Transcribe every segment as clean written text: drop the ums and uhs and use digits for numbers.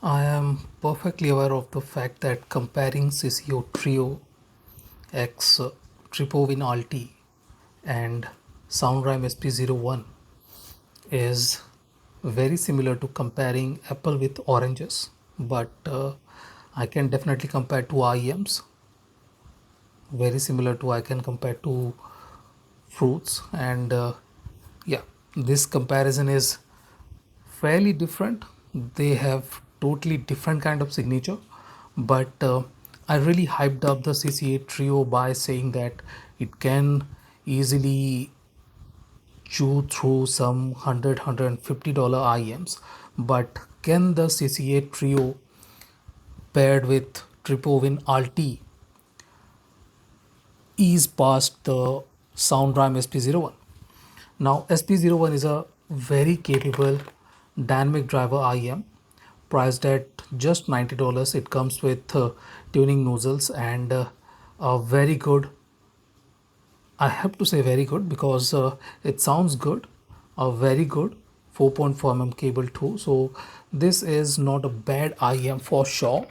I am perfectly aware of the fact that comparing CCO Trio X Tripowin Altea and Sound Rhyme SP01 is very similar to comparing apple with oranges, but I can definitely compare two IEMs very similar to I can compare two fruits, and yeah, this comparison is fairly different. They have totally different kind of signature, but I really hyped up the CCA Trio by saying that it can easily chew through some $150 IEMs. But can the CCA Trio paired with Tripowin Altea ease past the Sound Rhyme SP01? Now, SP01 is a very capable dynamic driver IEM priced at just $90. It comes with tuning nozzles and a very good, I have to say very good because it sounds good, a very good 4.4 mm cable too. So this is not a bad IEM for sure,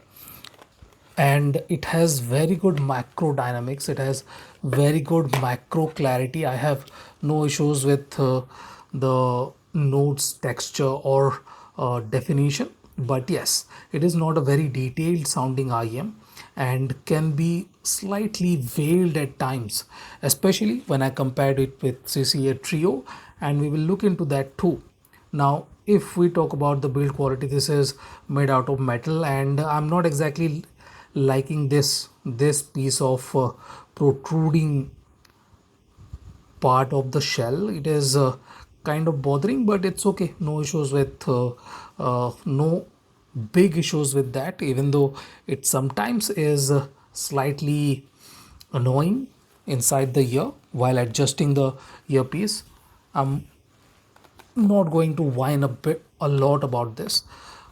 and it has very good macro dynamics. It has very good macro clarity. I have no issues with the notes texture or definition, but yes, it is not a very detailed sounding IEM and can be slightly veiled at times, especially when I compared it with CCA Trio, and we will look into that too. Now, if we talk about the build quality, this is made out of metal, and I'm not exactly liking this piece of protruding part of the shell. It is kind of bothering, but it's okay. No issues with no big issues with that, even though it sometimes is slightly annoying inside the ear while adjusting the earpiece. I'm not going to whine a lot about this.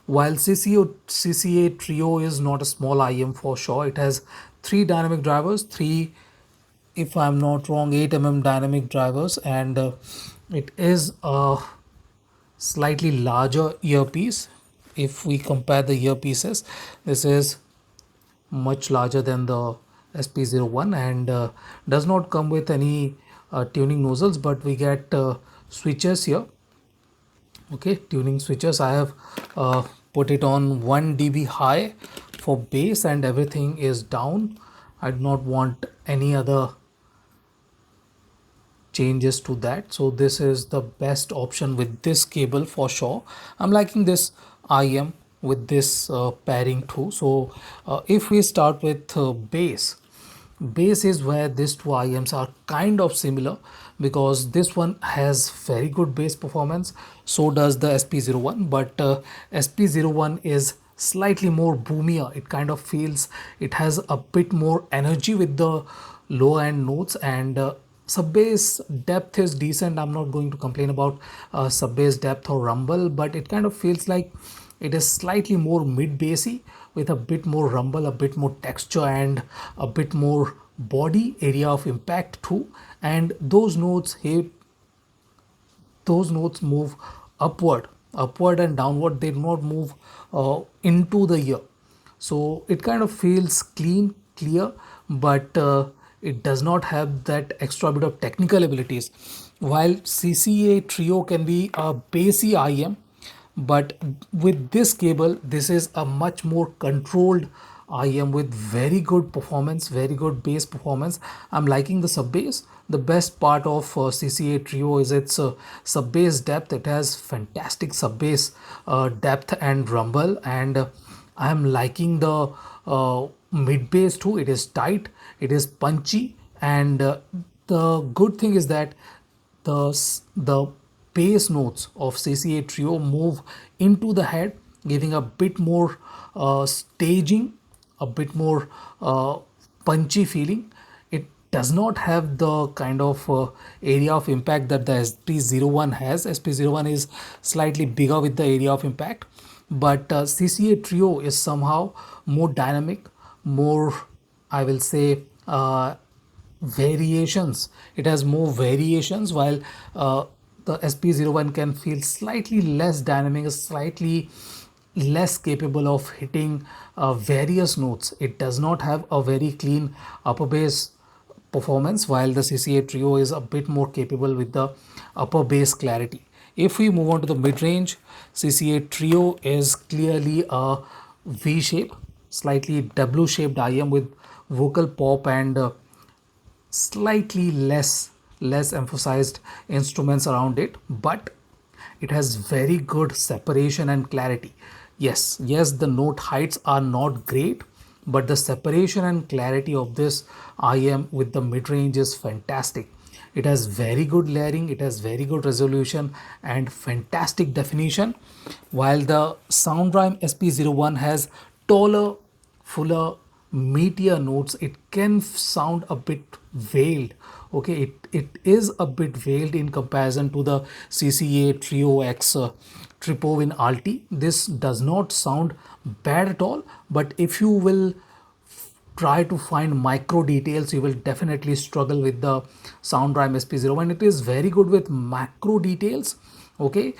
While CCA Trio is not a small IM for sure, it has three dynamic drivers, three, if I'm not wrong, 8 mm dynamic drivers, and it is a slightly larger earpiece. If we compare the earpieces, this is much larger than the SP01 and does not come with any tuning nozzles, but we get switches here. Okay, tuning switches. I have put it on 1 dB high for bass and everything is down. I do not want any other changes to that, so this is the best option with this cable for sure. I'm liking this IM with this pairing too. So if we start with bass is where these two IMs are kind of similar, because this one has very good bass performance, so does the SP01, but SP01 is slightly more boomier. It kind of feels it has a bit more energy with the low end notes, and sub bass depth is decent. I'm not going to complain about sub bass depth or rumble, but it kind of feels like it is slightly more mid bassy with a bit more rumble, a bit more texture, and a bit more body area of impact too. And those notes, hey, those notes move upward and downward. They do not move into the ear, so it kind of feels clean, clear, but it does not have that extra bit of technical abilities. While CCA Trio can be a bassy IM, but with this cable, this is a much more controlled IM with very good performance, very good bass performance. I'm liking the sub bass. The best part of CCA Trio is its sub bass depth. It has fantastic sub bass depth and rumble, and I am liking the mid bass too. It is tight, it is punchy, and the good thing is that the bass notes of CCA Trio move into the head, giving a bit more staging, a bit more punchy feeling. It does not have the kind of area of impact that the SP01 has. SP01 is slightly bigger with the area of impact, but CCA Trio is somehow more dynamic, more, I will say, variations. It has more variations, while the SP01 can feel slightly less dynamic, slightly less capable of hitting various notes. It does not have a very clean upper bass performance, while the CCA Trio is a bit more capable with the upper bass clarity. If we move on to the mid range, CCA Trio is clearly a V shape, slightly W shaped IM with vocal pop and slightly less emphasized instruments around it, but it has very good separation and clarity. Yes, the note heights are not great, but the separation and clarity of this IM with the mid range is fantastic. It has very good layering, it has very good resolution and fantastic definition, while the Sound Rhyme SP01 has taller, fuller, meatier notes. It can sound a bit veiled. Okay, it is a bit veiled in comparison to the CCA Trio X Tripowin Altea. This does not sound bad at all, but if you will try to find micro details, you will definitely struggle with the Sound Rhyme SP01. It is very good with macro details. Okay,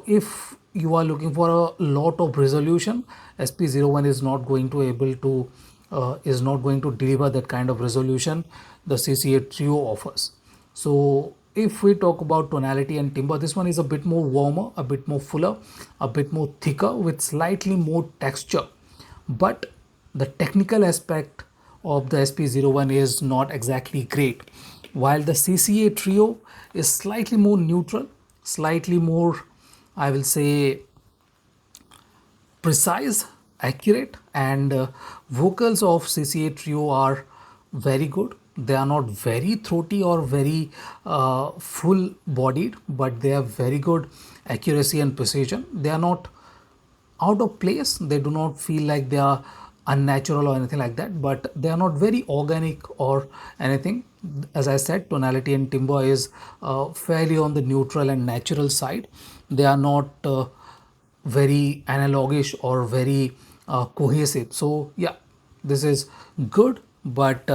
if you are looking for a lot of resolution, SP01 is not going to able to is not going to deliver that kind of resolution the CCA Trio offers. So if we talk about tonality and timbre, this one is a bit more warmer, a bit more fuller, a bit more thicker with slightly more texture. But the technical aspect of the SP01 is not exactly great. While the CCA Trio is slightly more neutral, slightly more, I will say, precise, accurate, and vocals of CCA Trio are very good. They are not very throaty or very full bodied, but they have very good accuracy and precision. They are not out of place. They do not feel like they are unnatural or anything like that, but they are not very organic or anything. As I said, tonality and timbre is fairly on the neutral and natural side. They are not very analogish or very cohesive. So yeah, this is good, but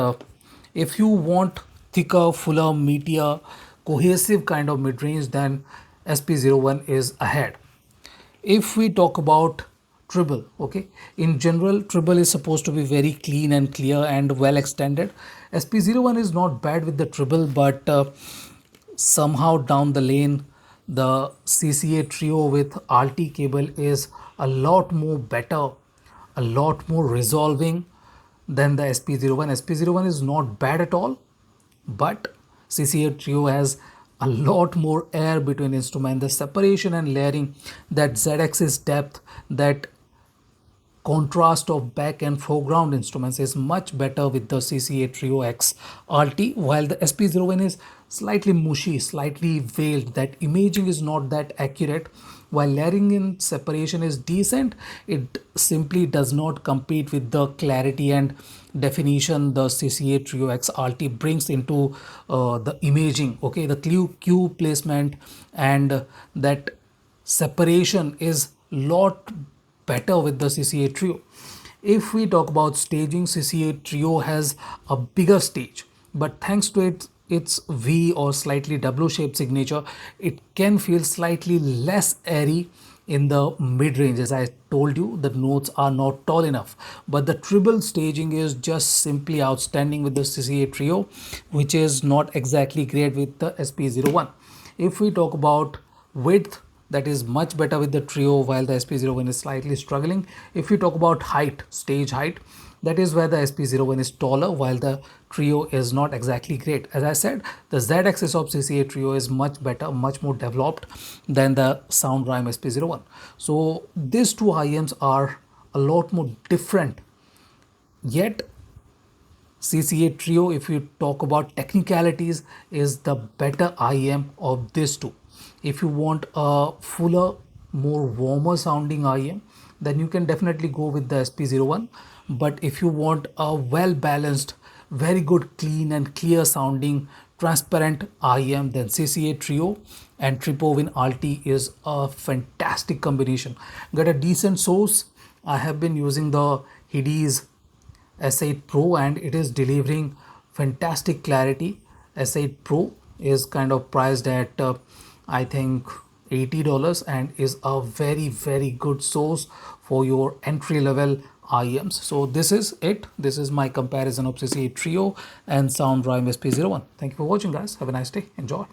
if you want thicker, fuller, meatier, cohesive kind of mid-range, then SP01 is ahead. If we talk about treble, okay, in general treble is supposed to be very clean and clear and well extended. SP01 is not bad with the treble, but somehow down the lane the CCA Trio with RT cable is a lot more better, a lot more resolving than the SP01. SP01 is not bad at all, but CCA Trio has a lot more air between instruments. The separation and layering, that Z-axis depth, that contrast of back and foreground instruments is much better with the CCA Trio X RT, while the SP01 is slightly mushy, slightly veiled. That imaging is not that accurate. While layering and separation is decent, it simply does not compete with the clarity and definition the CCA Trio X RT brings into the imaging. Okay, the cue placement and that separation is lot better with the CCA Trio. If we talk about staging, CCA Trio has a bigger stage, but thanks to its V or slightly W shaped signature, it can feel slightly less airy in the mid range. As I told you, the notes are not tall enough, but the treble staging is just simply outstanding with the CCA Trio, which is not exactly great with the SP01. If we talk about width, that is much better with the Trio, while the SP01 is slightly struggling. If we talk about height, stage height, that is where the SP01 is taller, while the Trio is not exactly great. As I said, the Z-axis of CCA Trio is much better, much more developed than the Sound Rhyme SP01. So these two IMs are a lot more different, yet CCA Trio, if you talk about technicalities, is the better IM of these two. If you want a fuller, more warmer sounding IM, then you can definitely go with the SP01. But if you want a well balanced, very good, clean and clear sounding, transparent IM, then CCA Trio and Tripowin Altea is a fantastic combination. Got a decent source. I have been using the Hidees S8 Pro and it is delivering fantastic clarity. S8 Pro is kind of priced at I think $80 and is a very, very good source for your entry level IEMs. So this is it. This is my comparison of CCA Trio and Sound Rhyme SP01. Thank you for watching, guys. Have a nice day. Enjoy.